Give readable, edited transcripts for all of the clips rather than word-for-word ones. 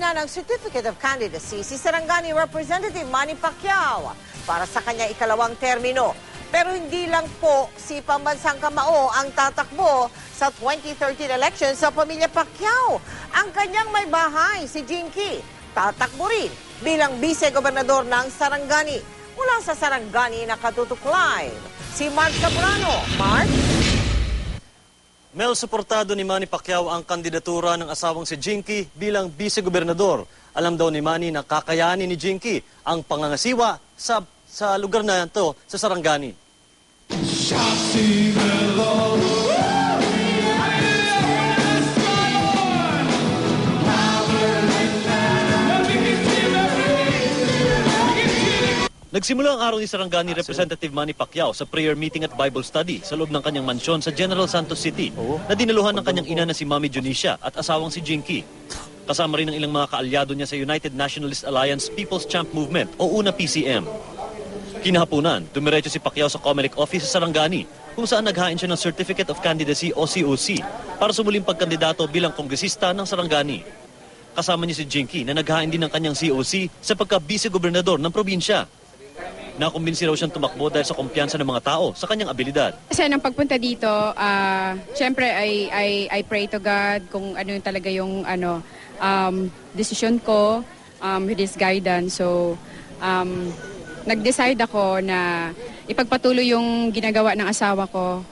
na ng Certificate of Candidacy si Sarangani Representative Manny Pacquiao para sa kanya ikalawang termino. Pero hindi lang po si Pambansang Kamao ang tatakbo sa 2013 elections sa pamilya Pacquiao. Ang kanyang may bahay, si Jinky, tatakbo rin bilang vice-gobernador ng Sarangani. Mula sa Sarangani, nakatutok live si Mark Zambrano. Mark? Mel, suportado ni Manny Pacquiao ang kandidatura ng asawang si Jinky bilang vice-gobernador. Alam daw ni Manny na kakayanin ni Jinky ang pangangasiwa sa lugar na ito sa Sarangani. Nagsimula ang araw ni Sarangani Representative Manny Pacquiao sa prayer meeting at Bible study sa loob ng kanyang mansyon sa General Santos City na dinaluhan ng kanyang ina na si Mami Junicia at asawang si Jinky. Kasama rin ang ilang mga kaalyado niya sa United Nationalist Alliance People's Champ Movement o una PCM. Kinahapunan, dumiretso si Pacquiao sa Comelec office sa Sarangani kung saan naghain siya ng Certificate of Candidacy o COC para sumuling pagkandidato bilang kongresista ng Sarangani. Kasama niya si Jinky na naghain din ng kanyang COC sa pagka-vice-gobernador ng probinsya. Nakumbinsi raw siyang tumakbo dahil sa kumpiyansa ng mga tao sa kanyang abilidad. Kasi nang pagpunta dito, syempre I pray to God kung ano yung talaga yung decision ko with His guidance. So, nag-decide ako na ipagpatuloy yung ginagawa ng asawa ko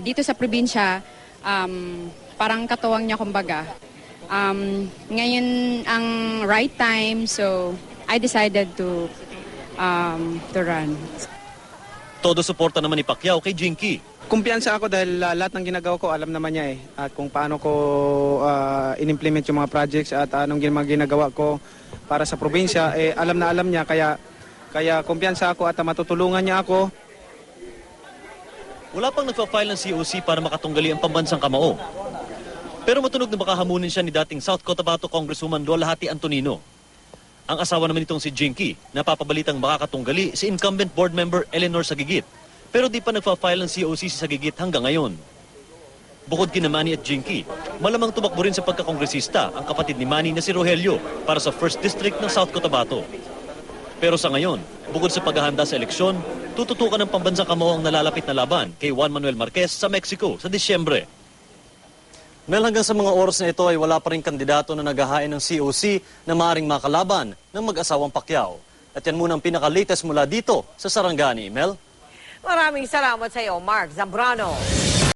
dito sa probinsya. Parang katuwang niya kumbaga. Ngayon ang right time, so I decided to run. Todo suporta naman ni Pacquiao kay Jinky. Kumpiyansa ako dahil lahat ng ginagawa ko alam naman niya at kung paano ko in-implement yung mga projects at anong ginagawa ko para sa probinsya, alam na alam niya kaya kumpiyansa ako at matutulungan niya ako. Wala pang nagpa-file ng COC para makatunggali ang Pambansang Kamao. Pero matunog na baka hamunin siya ni dating South Cotabato Congresswoman Lualhati Antonino. Ang asawa naman itong si Jinky, napapabalitang makakatunggali si incumbent board member Eleanor Sagigit. Pero di pa nagpa-file ng COC si Sagigit hanggang ngayon. Bukod kina Manny at Jinky, malamang tumakbo rin sa pagkakongresista ang kapatid ni Manny na si Rogelio para sa 1st District ng South Cotabato. Pero sa ngayon, bukod sa paghahanda sa eleksyon, tututukan ng Pambansang Kamao ang nalalapit na laban kay Juan Manuel Marquez sa Mexico sa Disyembre. Mel, hanggang sa mga oras na ito ay wala pa rin kandidato na naghahain ng COC na maaaring makalaban ng mag-asawang Pacquiao. At yan muna ang pinaka-latest mula dito sa Sarangani. Mel? Maraming salamat sa iyo, Mark Zambrano.